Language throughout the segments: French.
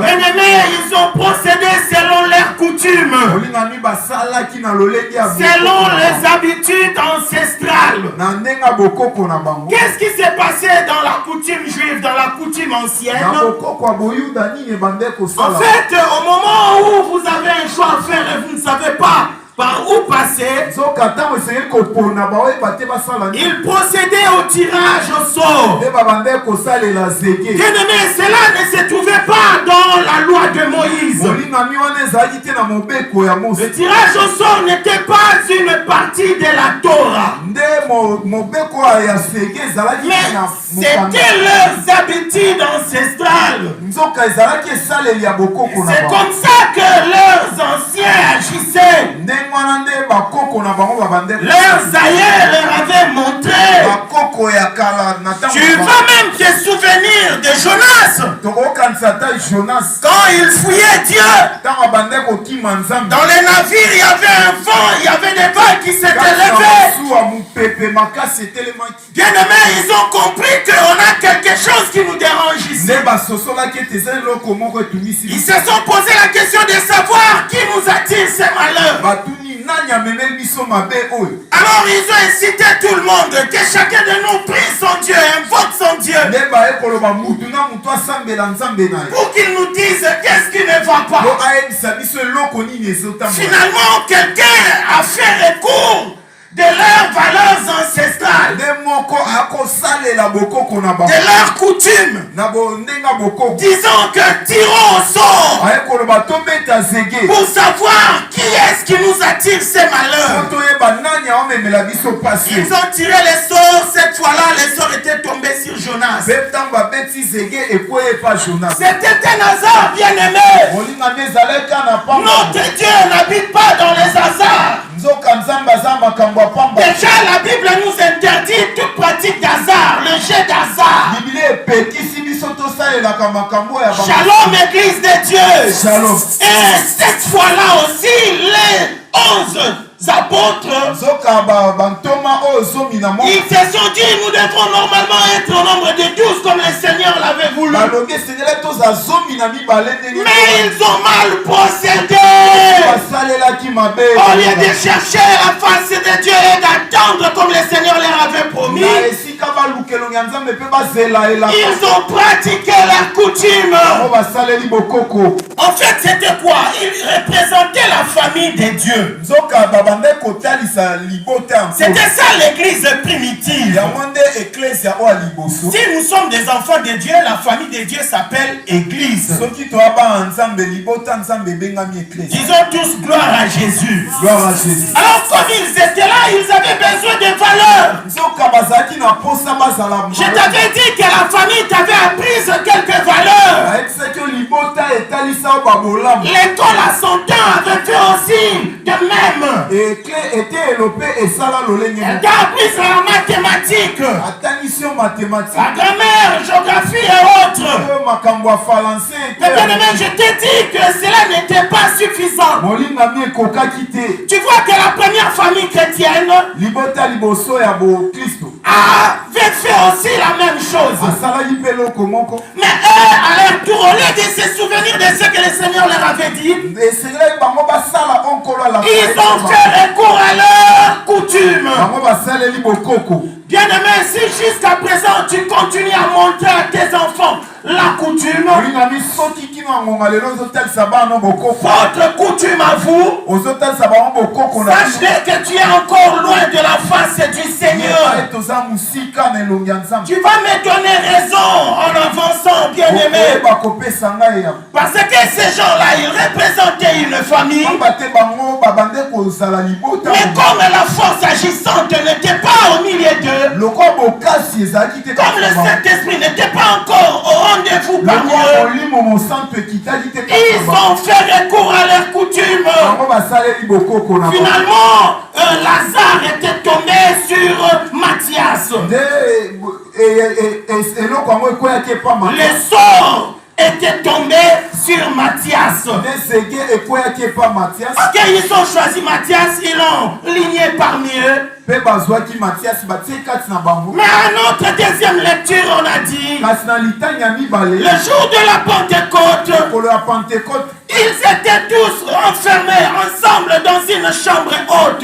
Bien-aimés, ils ont procédé selon leurs coutumes, selon les habitudes ancestrales. Qu'est-ce qui s'est passé dans la coutume juive, dans la coutume ancienne? En fait, au moment où vous avez un choix à faire et vous ne savez pas par où passer, il procédait au tirage au sort. Bien-aimé, cela ne se trouvait pas dans la loi de Moïse. Le tirage au sort n'était pas une partie de la Torah. Mais c'était leurs habitudes ancestrales. C'est comme ça que leurs anciens agissaient. Leurs aïeux leur avaient montré. Tu vas même te souvenir de Jonas. Quand il fouillait Dieu, dans les navires il y avait un vent, il y avait des vagues qui s'étaient levées. Bien aimés, ils ont compris qu'on a quelque chose qui nous dérange ici. Ils se sont posé la question de savoir qui nous attire ces malheurs. Alors ils ont incité tout le monde que chacun de nous prie son Dieu, invoque son Dieu, pour qu'il nous dise qu'est-ce qui ne va pas. Finalement, quelqu'un a fait recours de leurs valeurs ancestrales, de leurs coutumes, disons que tirons au sort pour savoir qui est-ce qui nous attire ces malheurs. Ils ont tiré les sorts, cette fois-là les sorts étaient tombés sur Jonas. C'était un hasard, bien-aimé. Notre Dieu n'habite pas dans les hasards. Déjà la Bible nous interdit toute pratique d'hasard, le jet d'hasard. Shalom, Église de Dieu. Shalom. Et cette fois-là aussi, les 11 apôtres, ils se sont dit, nous devrons normalement être au nombre de 12 comme le Seigneur l'avait voulu. Mais ils ont mal procédé. Au lieu de chercher la face de Dieu et d'attendre comme le Seigneur leur avait promis, ils ont pratiqué leur coutume. En fait, c'était quoi? Ils représentaient la famille de Dieu. C'était ça l'église primitive. Si nous sommes des enfants de Dieu, la famille de Dieu s'appelle église. Disons tous gloire à Jésus. Alors comme ils étaient là, ils avaient besoin de valeurs. Je t'avais dit que la famille t'avait appris quelques valeurs. L'école à son temps avait fait aussi de même. Elle t'a appris sur la mathématique, la grammaire, géographie et autres. Mais bien aimé, je t'ai dit que cela n'était pas suffisant. Tu vois que la première famille chrétienne avait fait aussi la même chose. Mais eux, à leur tour, au lieu de se souvenir de ce que le Seigneur leur avait dit, ils ont fait recours à leur coutume. Bien-aimé, si jusqu'à présent tu continues à montrer à tes enfants la coutume, votre coutume à vous, sachez que tu es encore loin de la face du Seigneur. Tu vas me donner raison en avançant, bien-aimé. Parce que ces gens-là, ils représentaient une famille. Mais comme la force agissante n'était pas au milieu d'eux, comme le Saint-Esprit n'était pas encore au rendez-vous parmi eux, ils ont fait recours à leurs coutumes. Finalement, Lazare était tombé sur Matthias. Le sort était tombé sur Matthias. Ok, ils ont choisi Matthias, ils l'ont ligné parmi eux. Mais à notre deuxième lecture, on a dit le jour de la Pentecôte, ils étaient tous enfermés ensemble dans une chambre haute.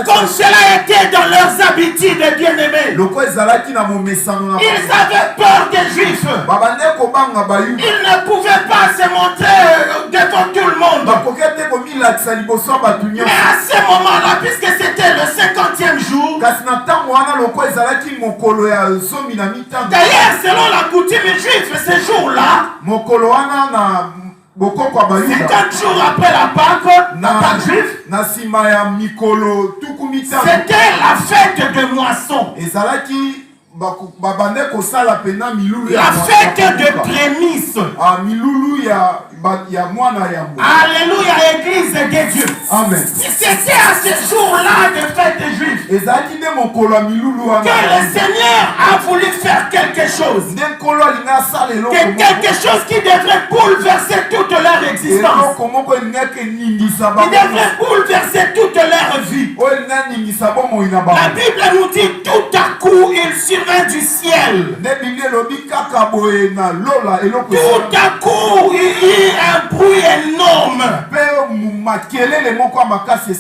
Comme cela était dans leurs habitudes, bien-aimés. Ils avaient peur des Juifs. Ils ne pouvaient pas se montrer devant tout le monde. Mais à ce moment-là, puisque c'était le 50e jour, d'ailleurs, selon la coutume juive, ce jour-là, 50 jours après la Pâque juive, c'était la fête de moisson. La fête de prémices. Alléluia, Église de Dieu. Amen. C'était à ce jour-là de fête juive que le Seigneur a voulu faire quelque chose. Quelque chose qui devrait bouleverser toute leur existence. Qui devrait bouleverser toute leur vie. La Bible nous dit tout à coup il survint du ciel. Tout à coup il y a un bruit énorme.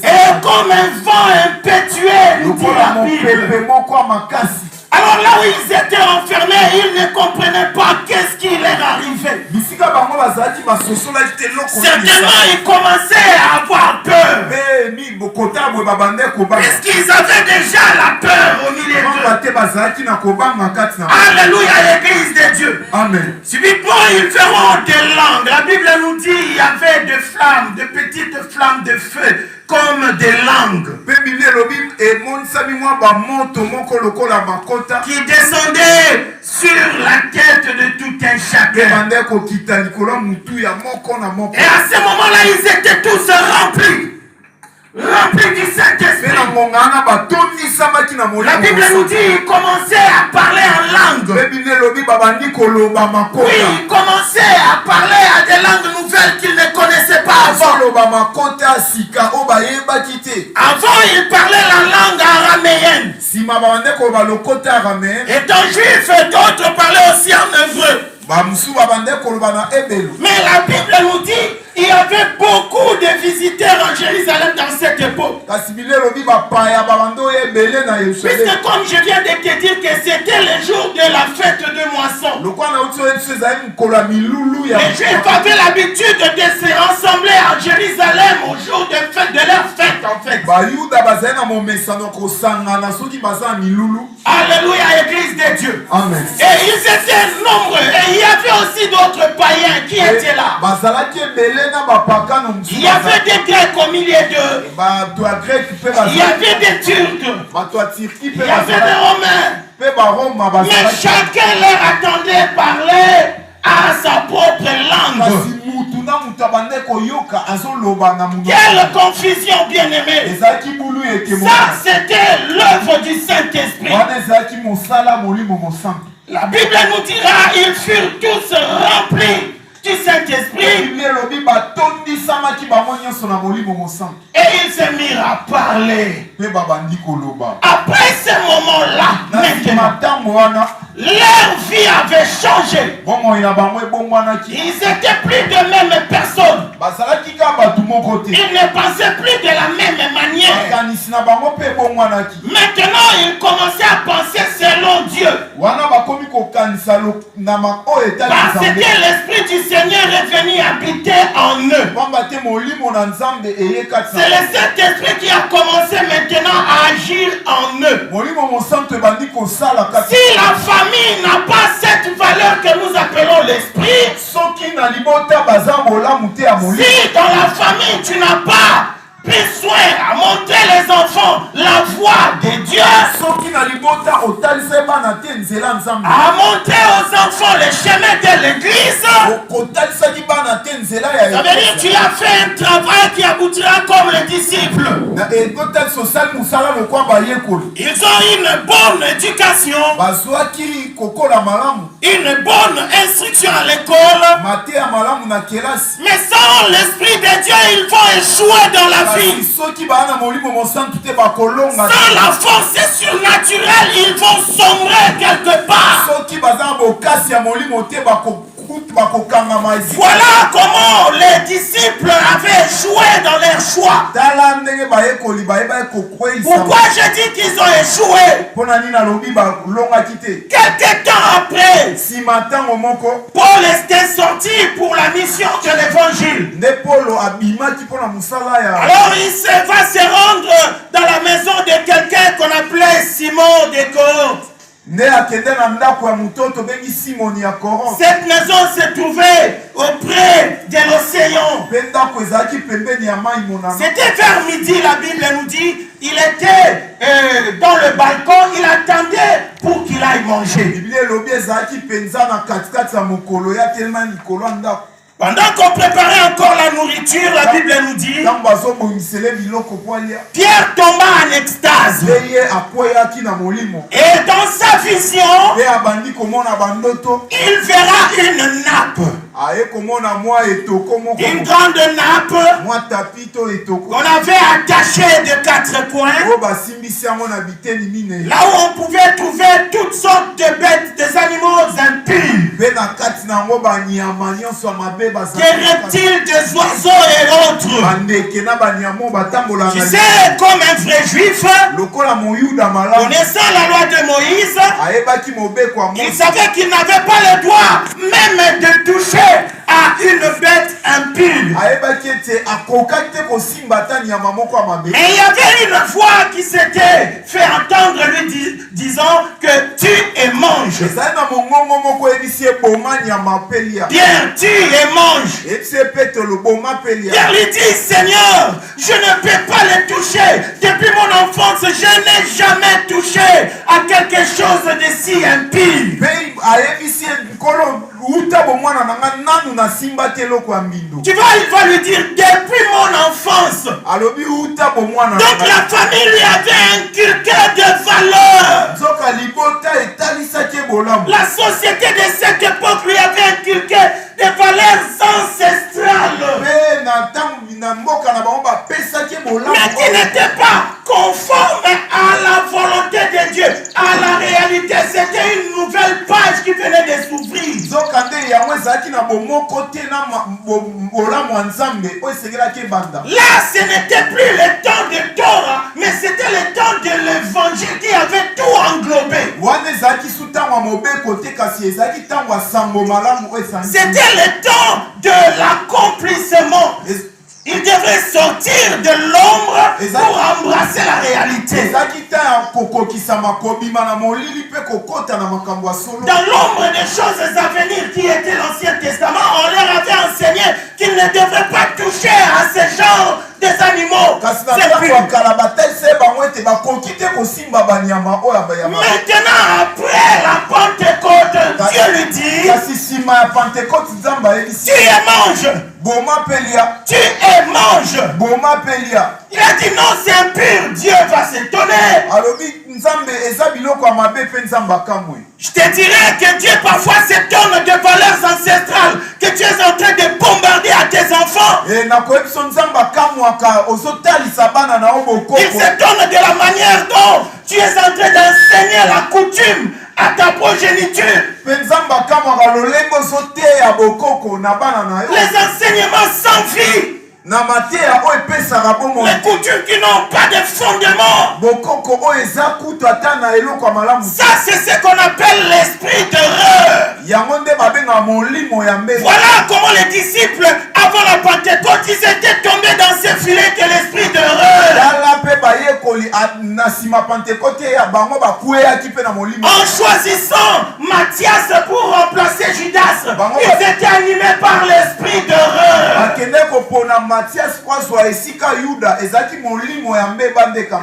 Et comme un vent impétueux, nous dit la Bible. Alors là où ils étaient enfermés, ils ne comprenaient pas qu'est-ce qui leur arrivait. Certainement, ils commençaient à avoir peur. Puisqu'ils avaient déjà la peur au milieu d'eux. Alléluia, Église de Dieu. Amen. Subitement, ils verront des langues. La Bible nous dit qu'il y avait des flammes, de petites flammes de feu, comme des langues qui descendaient sur la tête de tout un chacun. Et à ce moment-là, ils étaient tous remplis du Saint-Esprit. La Bible nous dit qu'ils commençaient à parler en langue. Oui, ils commençaient à parler à des langues nouvelles qu'ils ne connaissaient pas avant. Avant, ils parlaient la langue araméenne. Étant juifs, d'autres parlaient aussi en hébreu. Mais la Bible nous dit il y avait beaucoup de visiteurs en Jérusalem dans cette époque. Puisque comme je viens de te dire que c'était le jour de la fête de moisson. Les Juifs avaient l'habitude de se rassembler en Jérusalem au jour de leur fête en fait. Alléluia, Église de Dieu. Amen. Et ils étaient nombreux. Et il y avait aussi d'autres païens qui étaient là. Il y avait des Grecs au milieu d'eux. Il y avait des Turcs. Il y avait des Romains. Mais chacun leur attendait parler à sa propre langue. Quelle confusion, bien-aimé. Ça, c'était l'œuvre du Saint-Esprit. La Bible nous dira ils furent tous remplis du Saint-Esprit. Et ils se mirent à parler. Après ce moment-là, leur vie avait changé. Ils n'étaient plus de même personne. Ils ne pensaient plus de la même manière. Maintenant, ils commençaient à penser selon Dieu. Parce que l'Esprit du Seigneur est venu habiter en eux. C'est le Saint-Esprit qui a commencé maintenant à agir en eux. Si la famille n'a pas cette valeur que nous appelons l'esprit, si dans la famille tu n'as pas pris soin à montrer les enfants la voie de Dieu, à montrer aux enfants le chemin de l'église, Ça veut dire que tu as fait un travail qui aboutira comme les disciples. Ils ont une bonne éducation, une bonne instruction à l'école, mais sans l'Esprit de Dieu, ils vont échouer dans la vie. Sans la force surnaturelle, ils vont sombrer quelque part. Voilà comment les disciples avaient échoué dans leur choix. Pourquoi je dis qu'ils ont échoué? Quelques temps après, Paul était sorti pour la mission de l'évangile. Alors il va se rendre dans la maison de quelqu'un qu'on appelait Simon de Corinthe. Cette maison se trouvait auprès de l'océan. C'était vers midi, la Bible nous dit. Il était dans le balcon, il attendait pour qu'il aille manger. Pendant qu'on préparait encore la nourriture, la Bible nous dit, Pierre tomba en extase. Et dans sa vision, il verra une nappe. Une grande nappe qu'on avait attachée de 4 coins. Là où on pouvait trouver toutes sortes de bêtes, des animaux impies. Des reptiles, des oiseaux et autres. Tu sais, comme un vrai juif, connaissant la loi de Moïse, il savait qu'il n'avait pas le droit même de toucher à une bête impure. Mais il y avait une voix qui s'était fait entendre lui disant que tue et mange. Pierre, tue et mange. Pierre lui dit, Seigneur, je ne peux pas les toucher. Depuis mon enfance, je n'ai jamais touché à quelque chose de si impur. Tu vois, il va lui dire, depuis mon enfance. Donc la famille lui avait inculqué des valeurs. La société de cette époque lui avait inculqué des valeurs ancestrales. Mais qui n'étaient pas conformes à la volonté de Dieu, à la réalité. C'était une nouvelle page qui venait de s'ouvrir. Là, ce n'était plus le temps de Torah, mais c'était le temps de l'évangile qui avait tout englobé. C'était le temps de l'accomplissement. Il devrait sortir de l'ombre pour embrasser la réalité. Dans l'ombre des choses à venir qui était l'Ancien Testament, on leur avait enseigné qu'ils ne devraient pas toucher à ce genre des animaux. Maintenant, après la Pentecôte, Dieu lui dit, tu et mange. Tu et mange. Il a dit non, c'est impur. Dieu va s'étonner. Je te dirais que Dieu parfois s'étonne de valeurs ancestrales que tu es en train de bombarder à tes enfants. Il s'étonne de la manière dont tu es en train d'enseigner la coutume à ta progéniture. Les enseignements sans vie. Les coutumes qui n'ont pas de fondement. Ça, c'est ce qu'on appelle l'esprit d'erreur. Voilà comment les disciples, avant la Pentecôte, ils étaient tombés dans ce filet que l'esprit d'erreur. En choisissant Matthias pour remplacer Judas, ils étaient animés par l'esprit d'erreur.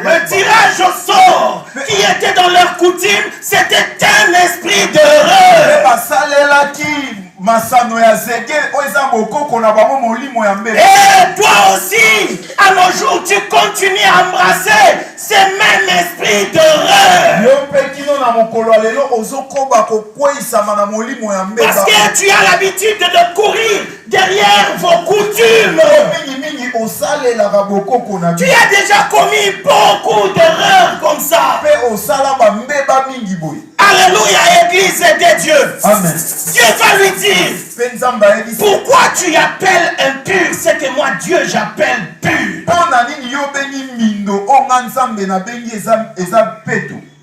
Le tirage au sort qui était dans leur coutume, c'était un esprit d'erreur. Et toi aussi, à nos jours, tu continues à embrasser ces mêmes esprits d'horreur. Parce que tu as l'habitude de courir derrière vos coutumes. Tu as déjà commis beaucoup d'erreurs comme ça. Alléluia, Église de Dieu. Amen. Dieu va lui dire, pourquoi tu appelles impur ce que moi Dieu j'appelle pur?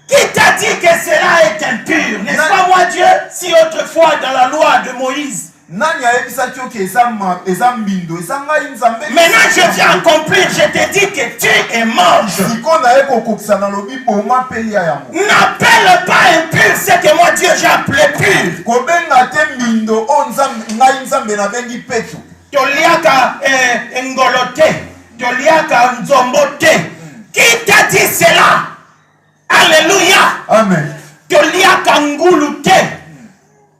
Qui t'a dit que cela est impur? N'est-ce pas moi Dieu? Si autrefois dans la loi de Moïse, maintenant je viens accomplir, je te dis que tu es mange. N'appelle pas impur ce que moi Dieu j'ai appelé pur. Toliaka ngolote, toliaka nzombote. Qui t'a dit cela? Alléluia. Amen. Toliaka ngulute.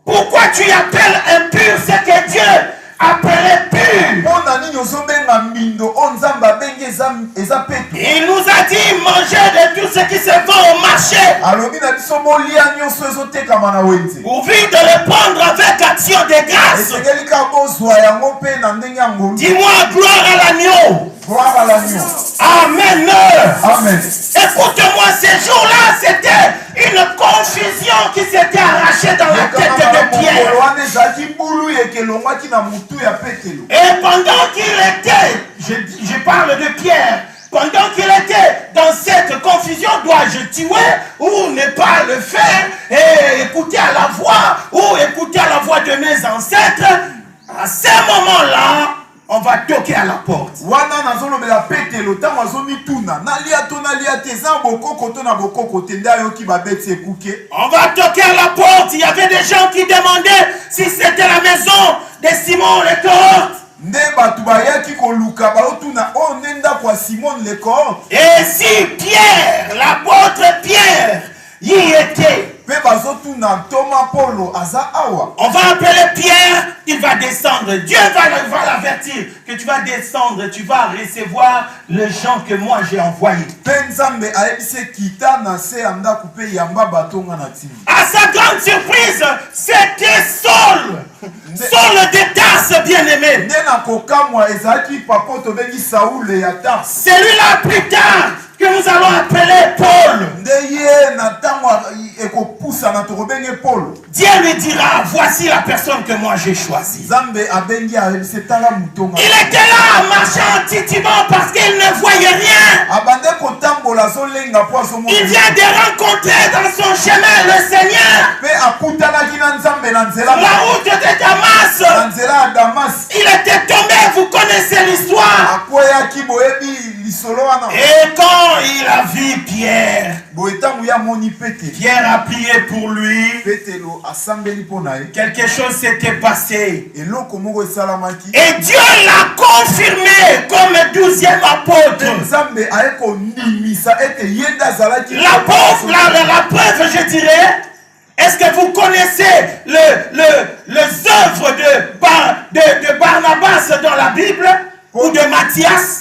Pourquoi tu appelles impur ce que Dieu appelait pur? Il nous a dit manger de tout ce qui se vend au marché. Pourvu de répondre avec action de grâce. Dis-moi gloire à l'agneau. Amen. Amen. Écoute-moi, ces jours-là, c'était une confusion qui s'était arrachée dans la tête de Pierre. Et pendant qu'il était, je parle de Pierre, pendant qu'il était dans cette confusion, dois-je tuer ou ne pas le faire et écouter à la voix ou écouter à la voix de mes ancêtres? À ce moment-là, on va toquer à la porte. On va toquer à la porte. Il y avait des gens qui demandaient si c'était la maison de Simon le Cohorte. Et si Pierre, l'apôtre Pierre, y était, on va appeler Pierre, il va descendre. Dieu va l'avertir que tu vas descendre, tu vas recevoir les gens que moi j'ai envoyés. À sa grande surprise, c'était Saul. Saul de Tarse, bien-aimé. Celui-là plus tard que nous allons appeler Paul. Dieu lui dira, voici la personne que moi j'ai choisie. Il était là marchant titubant parce qu'il ne voyait rien. Il vient de rencontrer dans son chemin le Seigneur. La route de Damas. Il était tombé, vous connaissez l'histoire. Et quand il a vu Pierre, Pierre a prié pour lui. Quelque chose s'était passé. Et Dieu l'a confirmé comme 12e apôtre. La preuve, je dirais, est-ce que vous connaissez les œuvres de Barnabas dans la Bible ou de Matthias?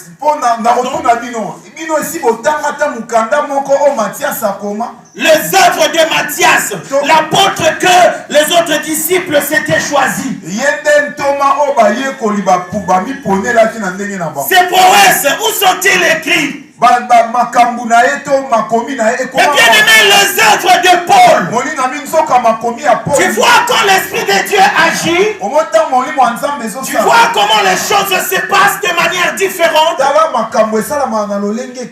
Les œuvres de Matthias, l'apôtre que les autres disciples s'étaient choisis. Ces prouesses, où sont-ils écrits? Et bien aimé, les œuvres de Paul. Tu vois quand l'Esprit de Dieu agit. Tu vois comment les choses se passent de manière différente.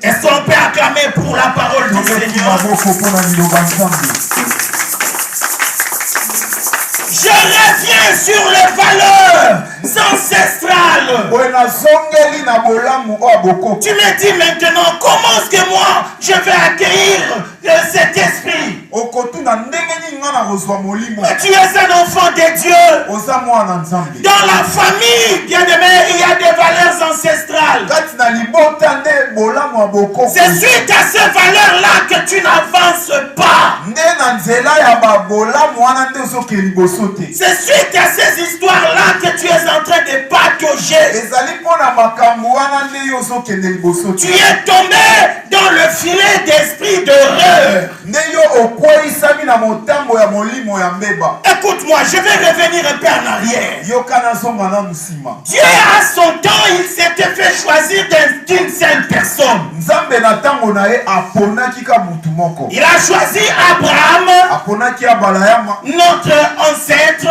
Est-ce qu'on peut acclamer pour la parole du Seigneur? Je reviens sur les valeurs ancestrales. Tu me dis maintenant, comment est-ce que moi je vais accueillir cet esprit. Mais tu es un enfant de Dieu. Dans la famille, bien-aimé, il y a des valeurs ancestrales. C'est suite à ces valeurs-là que tu n'avances pas. C'est suite à ces histoires-là que tu es en train de patauger. Tu es tombé dans le filet d'esprit d'horreur. Écoute-moi, je vais revenir un peu en arrière. Dieu, à son temps, il s'était fait choisir d'une seule personne. Il a choisi Abraham, notre ancêtre.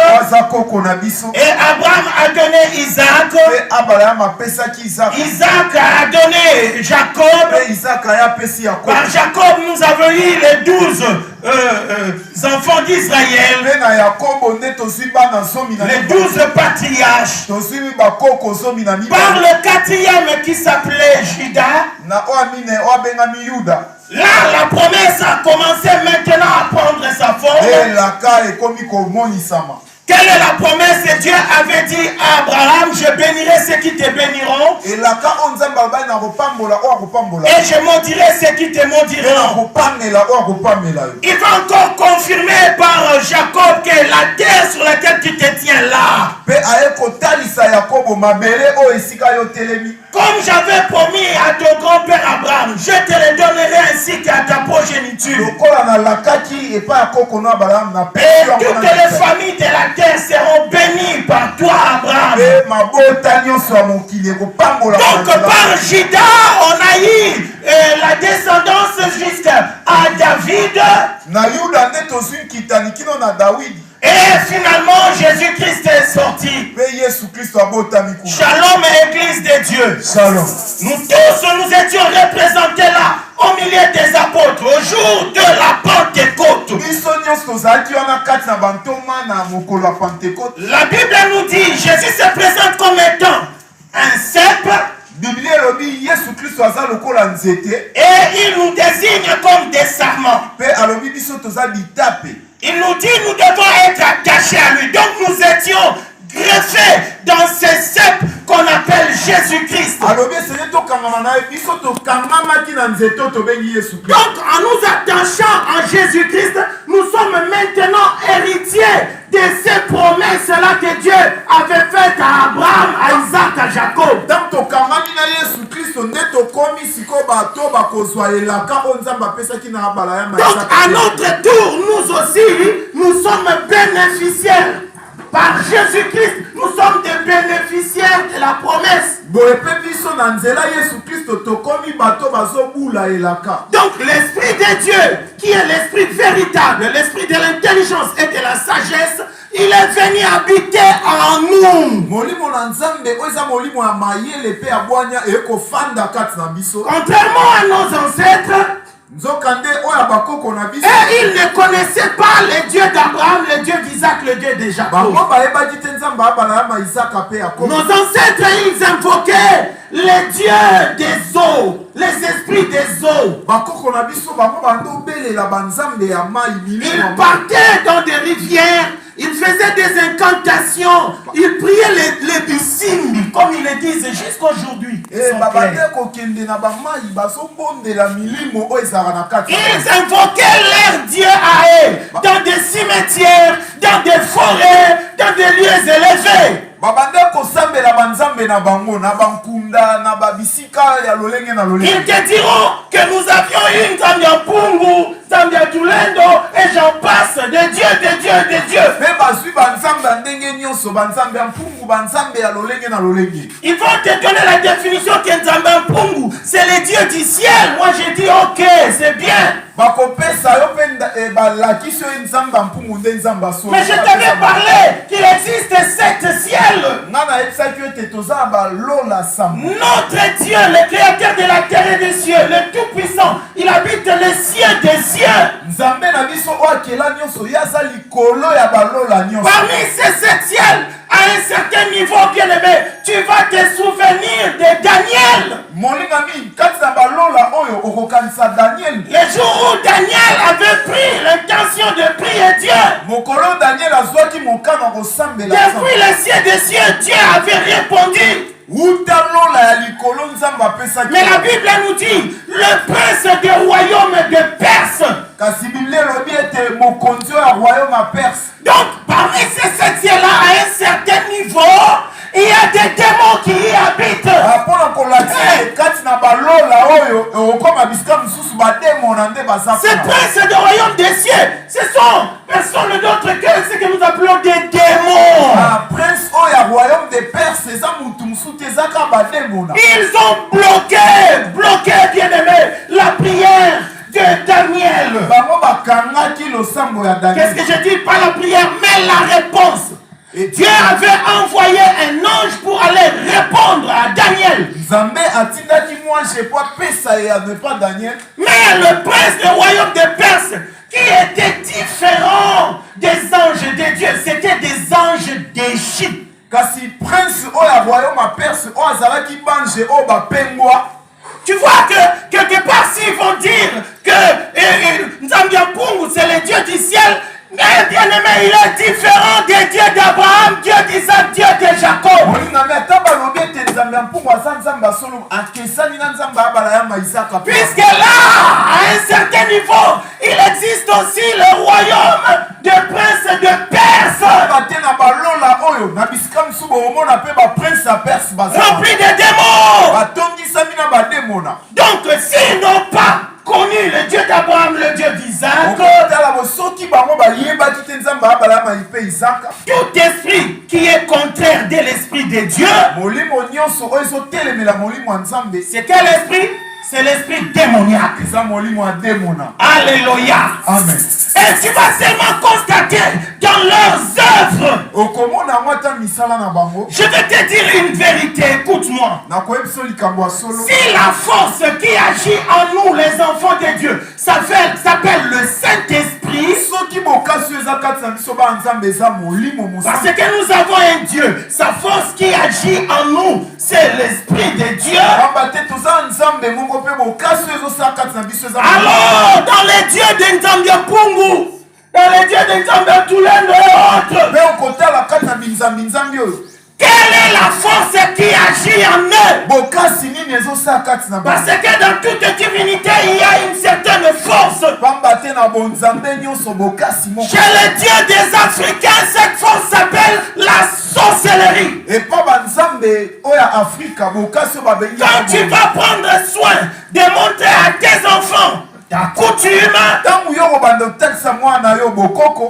Et Abraham a donné Isaac. Isaac a donné Jacob. Par Jacob, nous avons eu les 12 enfants d'Israël. Les 12 patriarches. Par le 4e qui s'appelait Judas. Là, la promesse a commencé maintenant à prendre sa forme. Quelle est la promesse que Dieu avait dit à Abraham? Je bénirai ceux qui te béniront. Et je maudirai ceux qui te maudiront. Il va encore confirmer par Jacob que la terre sur laquelle tu te tiens là. Comme j'avais promis à ton grand-père Abraham, je te le donnerai ainsi qu'à ta progéniture. Et toutes les familles de la terre seront bénies par toi, Abraham. Donc par Judas, on a eu la descendance jusqu'à David. Et finalement, Jésus-Christ est sorti. Shalom, Église de Dieu. Shalom. Nous tous, nous étions représentés là, au milieu des apôtres, au jour de la Pentecôte. La Bible nous dit, Jésus se présente comme étant un cep. Et il nous désigne comme des sarments. Il nous dit nous devons être attachés à lui. Donc nous étions greffés dans ce cep qu'on appelle Jésus-Christ. Donc en nous attachant à Jésus-Christ, nous sommes maintenant héritiers de ces promesses-là que Dieu avait faites à Abraham, à Isaac, à Jacob. Donc à notre tour, nous aussi, nous sommes bénéficiaires. Par Jésus-Christ, nous sommes des bénéficiaires de la promesse. Donc l'Esprit de Dieu, qui est l'Esprit véritable, l'Esprit de l'intelligence et de la sagesse, il est venu habiter en nous. Contrairement à nos ancêtres, et ils ne connaissaient pas le Dieu d'Abraham, le Dieu d'Isaac, le Dieu de Jacob. Nos ancêtres, ils invoquaient les dieux des eaux, les esprits des eaux. Ils partaient dans des rivières. Ils faisaient des incantations. Ils priaient les bissimbi, comme ils le disent jusqu'aujourd'hui. Ils invoquaient leur Dieu à eux, dans des cimetières, dans des forêts, dans des lieux élevés. Ils te diront que nous avions une Zambia Pungu, Zambia Tulendo, et j'en passe, de Dieu, de Dieu, de Dieu. Ils vont te donner la définition qu'un Zambia Pungu, c'est les dieux du ciel. Moi je dis ok, c'est bien. Mais je t'avais parlé qu'il existe 7 ciels. Notre Dieu, le créateur de la terre et des cieux, le tout-puissant, il habite les cieux des cieux. Parmi ces 7 ciels, à un certain niveau, bien aimé, tu vas te souvenir de Daniel. Le jour où Daniel Dieu. Depuis les cieux des cieux, Dieu avait répondu. Mais la Bible nous dit, le prince du royaume de Perse. Donc, parmi ces sorciers-là, à un certain niveau, il y a des démons qui y habitent. Ces princes du royaume des cieux, ce sont personne d'autre que ce que nous appelons des démons. Ils ont bloqué, bien aimé, la prière de Daniel. Qu'est-ce que je dis? Pas la prière, mais la réponse. Et Dieu avait envoyé un ange pour aller répondre à Daniel. Mais le prince du royaume de Perse, qui était différent des anges de Dieu, c'était des anges d'Égypte. Tu vois que quelque part, s'ils vont dire que Nzambiapungu, c'est le Dieu du ciel, mais bien aimé, il est différent des dieux d'Abraham, Dieu d'Isaac, Dieu de Jacob. Puisque là, à un certain niveau, il existe aussi le royaume de prince de Perse. Rempli de démons. Donc, s'ils n'ont pas connu le Dieu d'Abraham, le Dieu d'Isaac, tout esprit qui est contraire de l'esprit de Dieu, c'est quel esprit? C'est l'esprit démoniaque. Alléluia. Amen. Et tu vas seulement constater dans leurs œuvres. Je vais te dire une vérité, écoute-moi. Si la force qui agit en nous, les enfants de Dieu, s'appelle le Saint-Esprit, parce que nous avons un Dieu, sa force qui agit en nous, c'est l'Esprit de Dieu. Alors, dans les dieux de Nzambiapungu, dans les dieux de Nzambiatulendo et autres, quelle est la force qui agit en eux? Parce que dans toute divinité, il y a une certaine force. Chez les dieux des Africains, cette force s'appelle la sorcellerie. Quand tu vas prendre soin de montrer à tes enfants ta coutume,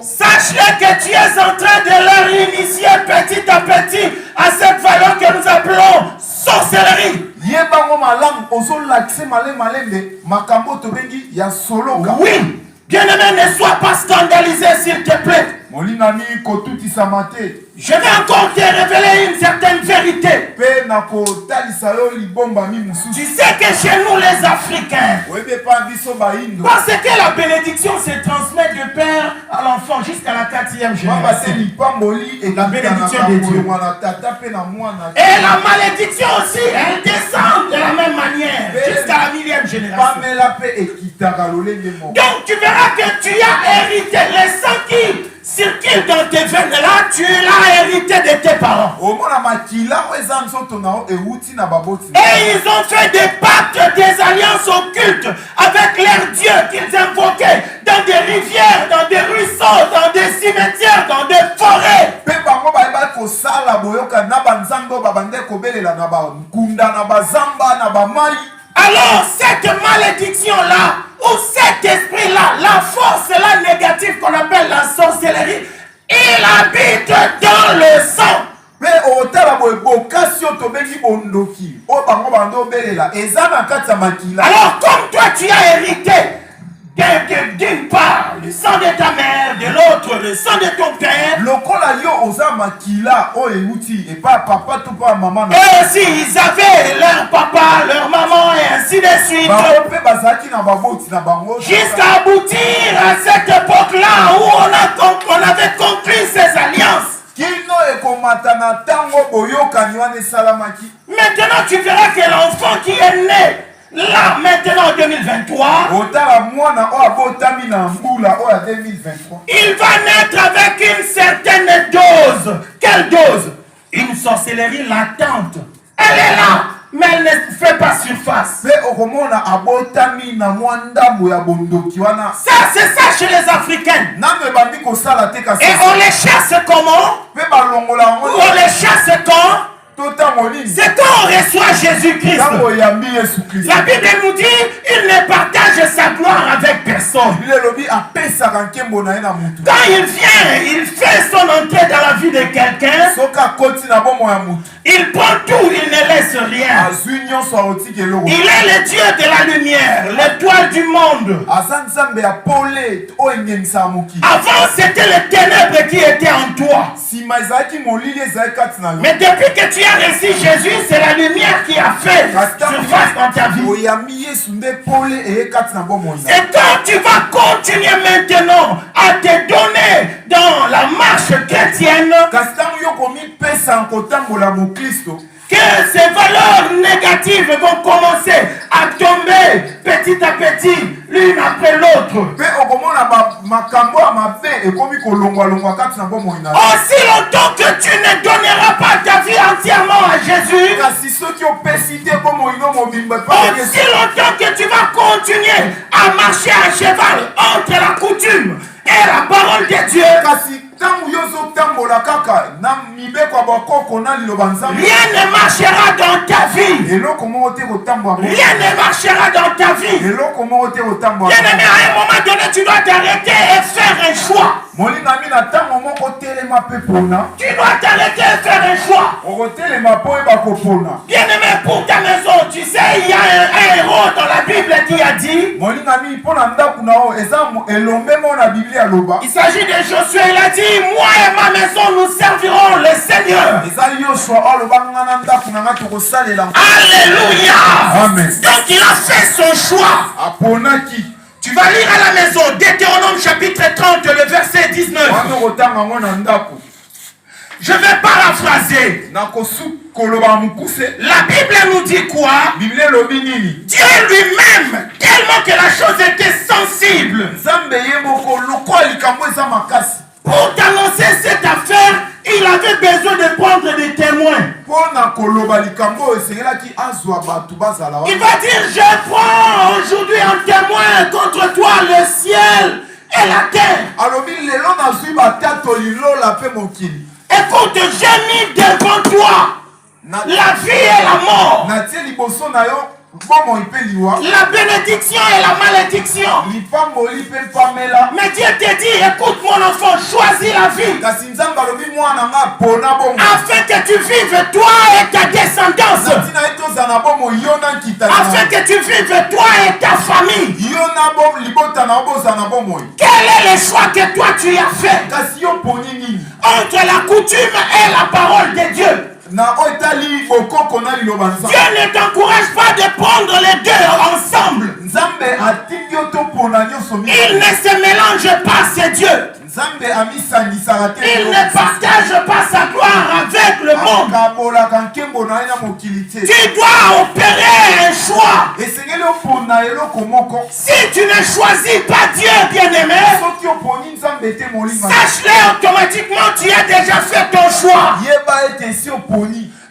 sache que tu es en train de leur initier petit à petit à cette valeur que nous appelons sorcellerie. Oui, bien-aimé, ne sois pas scandalisé s'il te plaît. Je vais encore te révéler une certaine vérité. Tu sais que chez nous les Africains, parce que la bénédiction se transmet du père à l'enfant jusqu'à la 4e génération. La bénédiction de Dieu. Et la malédiction aussi, elle descend de la même manière jusqu'à la 1000e génération. Donc tu verras que tu as hérité les sang qui circule dans tes veines là, tu l'as hérité de tes parents. Et ils ont fait des pactes, des alliances occultes avec leurs dieux qu'ils invoquaient dans des rivières, dans des ruisseaux, dans des cimetières, dans des forêts. Alors cette malédiction-là, ou cet esprit-là, la force-là négative qu'on appelle la sorcellerie, il habite dans le sang. Alors comme toi tu as hérité d'une part le sang de ta mère, de l'autre le sang de ton père, eux aussi ils avaient leur papa, leur maman et ainsi de suite, jusqu'à aboutir à cette époque-là où on avait conclu ces alliances. Maintenant tu verras que l'enfant qui est né Là, maintenant, en 2023, il va naître avec une certaine dose. Quelle dose? Une sorcellerie latente. Elle est là, mais elle ne fait pas surface. Ça, c'est ça chez les Africains. Et on les chasse comment? On les chasse quand? C'est quand on reçoit Jésus-Christ. La Bible nous dit il ne partage sa gloire avec personne. Quand il vient, il fait son entrée dans la vie de quelqu'un. Il prend tout, il ne laisse rien. Il est le Dieu de la lumière, l'étoile du monde. Avant, c'était les ténèbres qui étaient en toi. Mais depuis que tu as reçu Jésus, c'est la lumière qui a fait surface dans ta vie. Et quand tu vas continuer maintenant à te donner dans la marche chrétienne, que ces valeurs négatives vont commencer à tomber petit à petit, l'une après l'autre. Aussi longtemps que tu ne donneras pas ta vie entièrement à Jésus, aussi longtemps que tu vas continuer à marcher à cheval entre la coutume et la parole de Dieu, rien ne marchera dans ta vie. Rien ne marchera dans ta vie. Bien aimé, à un moment donné, tu dois t'arrêter et faire un choix. Tu dois t'arrêter et faire un choix. Bien aimé, pour ta maison, tu sais, il y a un héros dans la Bible qui a dit, il s'agit de Josué, il a dit, moi et ma maison, nous servirons le Seigneur. Alléluia. Amen. Donc il a fait son choix. Tu vas lire à la maison Deutéronome chapitre 30, le verset 19. Je vais paraphraser. La Bible nous dit quoi? Dieu lui-même, tellement que la chose était sensible, pour t'annoncer cette affaire, il avait besoin de prendre des témoins. Il va dire, je prends aujourd'hui un témoin contre toi, le ciel et la terre. Écoute, j'ai mis devant toi la vie et la mort, la bénédiction et la malédiction. Mais Dieu te dit, écoute mon enfant, choisis la vie, afin que tu vives toi et ta descendance, afin que tu vives toi et ta famille. Quel est le choix que toi tu as fait entre la coutume et la parole de Dieu? Dieu ne t'encourage pas de prendre les deux ensemble. Il ne se mélange pas, c'est Dieu. Il ne partage pas sa gloire avec le monde. Tu dois opérer un choix. Si tu ne choisis pas Dieu, bien-aimé, sache-le, automatiquement tu as déjà fait ton choix.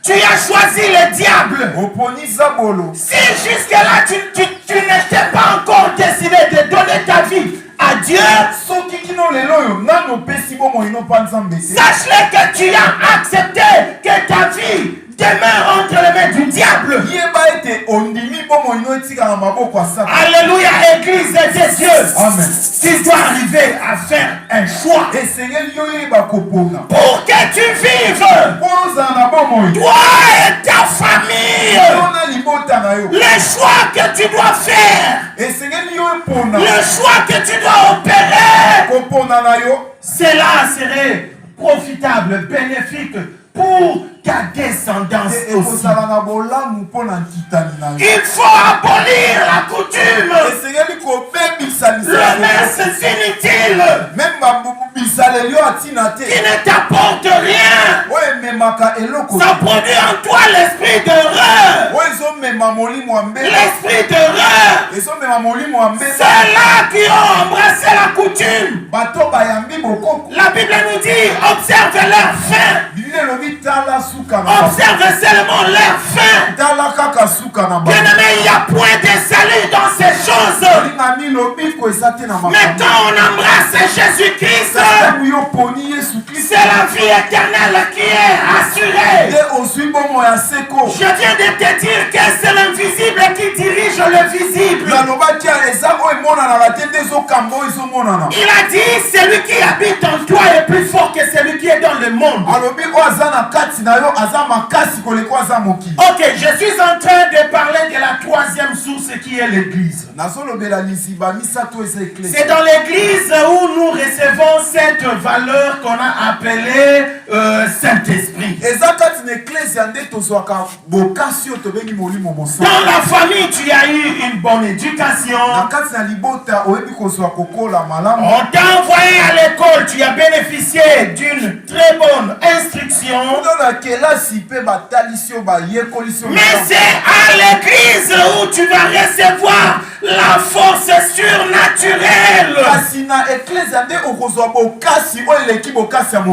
Tu as choisi le diable. Si jusque-là tu n'étais pas encore décidé de donner ta vie à Dieu, sache-le que tu as accepté que ta vie demeure entre les mains du diable. Alléluia, Église de Dieu. Amen. Tu dois arriver à faire un choix pour que tu vives, toi et ta famille, le choix que tu dois faire, le choix que tu dois opérer, cela serait profitable, bénéfique pour ta descendance aussi. Il faut abolir la coutume. Le messe, c'est inutile. qui ne t'apporte rien. Ça produit en toi l'esprit d'erreur. L'esprit d'erreur. Ceux-là qui ont embrassé la coutume. La Bible nous dit, observe leur fin. Observe seulement leur fin. Bien-aimé, il n'y a point de salut dans ces choses. Mais quand on embrasse Jésus-Christ, c'est la vie éternelle qui est assurée. Je viens de te dire que c'est l'invisible qui dirige le visible. Il a dit, celui qui habite en toi est plus fort que celui qui est dans le monde. Ok, je suis en train de parler de la troisième source qui est l'église. C'est dans l'église où nous recevons cette valeur qu'on a appelée Saint-Esprit. Dans la famille, tu as eu une bonne éducation. On t'a envoyé à l'école, tu as bénéficié d'une très bonne instruction. Mais c'est à l'église où tu vas recevoir la force surnaturelle.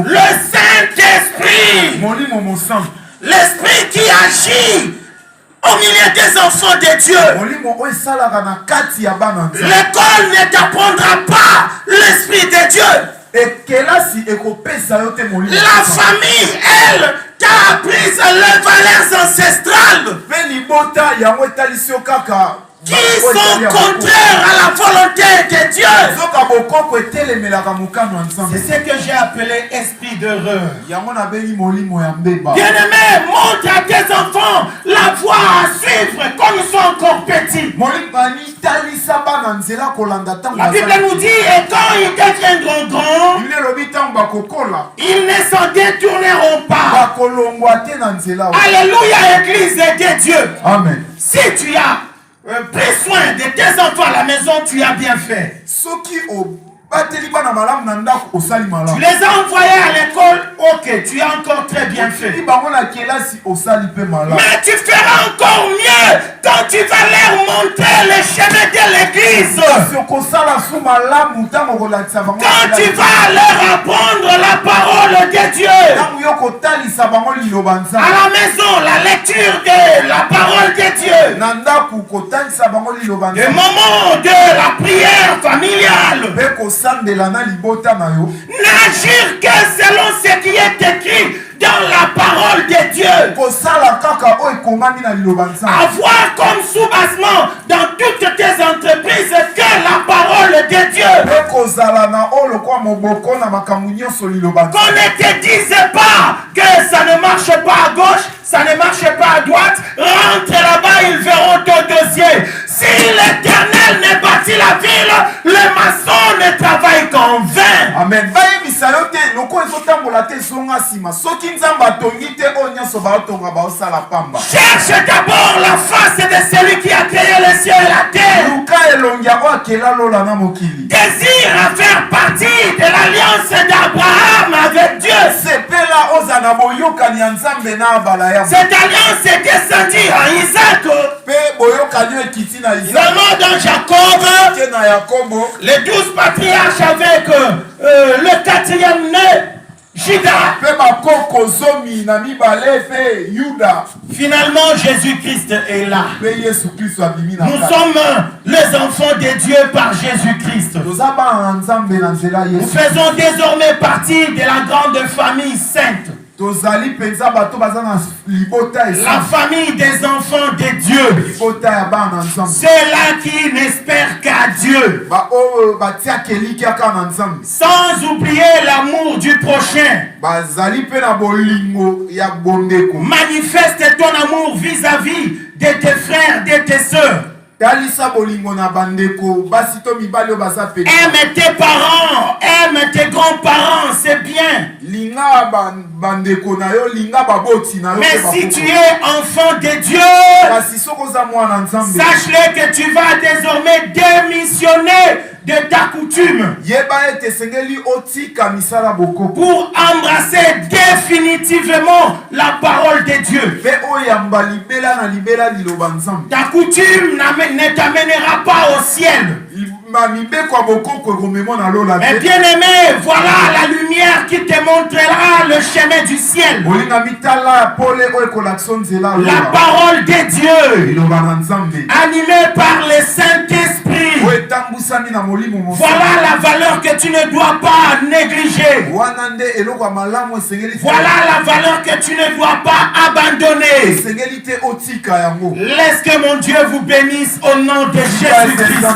Le Saint-Esprit. L'Esprit qui agit au milieu des enfants de Dieu. L'école ne t'apprendra pas l'Esprit de Dieu. La famille, elle, t'a appris les valeurs ancestrales qui sont contraires à la volonté de Dieu. C'est ce que j'ai appelé esprit d'erreur. Bien-aimé, montre à tes enfants la voie à suivre comme ils sont encore petits. La Bible nous dit, et quand ils deviendront grands, ils ne s'en détourneront pas. Alléluia, Église de Dieu. Amen. Si tu as pris soin de tes enfants à la maison, tu as bien fait. Tu les as envoyés à l'école, ok, tu as encore très bien fait. Mais tu feras encore mieux quand tu vas leur montrer le chemin de l'église. Quand tu vas leur apprendre la parole de Dieu. À la maison, la lecture de la parole de Dieu. Le moment de la prière familiale. N'agir que selon ce qui est écrit dans la parole de Dieu. Avoir comme sous-bassement dans toutes tes entreprises que la parole de Dieu. Qu'on ne te dise pas que ça ne marche pas à gauche, ça ne marche pas à droite. Rentre là-bas, ils verront ton dossier. Si l'Éternel ne bâtit la ville, le maçon ne travaille qu'en vain. Amen. Cherche d'abord la face de celui qui a créé les cieux et la terre. Désire à faire partie de l'alliance d'Abraham avec Dieu. Cette alliance est descendue à Isaac. Vraiment dans Jacob, les 12 patriarches avec le 4e né, Judas. Finalement, Jésus-Christ est là. Nous sommes les enfants de Dieu par Jésus-Christ. Nous faisons désormais partie de la grande famille sainte. La famille des enfants de Dieu. Ceux-là qui n'espèrent qu'à Dieu. Sans oublier l'amour du prochain. Manifeste ton amour vis-à-vis de tes frères, de tes sœurs. Aime tes parents, aime tes grands-parents, c'est bien. Mais si tu es enfant de Dieu, sache-le que tu vas désormais démissionner de ta coutume. Pour embrasser définitivement la parole de Dieu. Ta coutume ne t'amènera pas au ciel. Mais bien aimé, voilà la lumière qui te montrera le chemin du ciel. La parole de Dieu, animée par le Saint-Esprit. Voilà la valeur que tu ne dois pas négliger. Voilà la valeur que tu ne dois pas abandonner. Laisse que mon Dieu vous bénisse au nom de Jésus-Christ.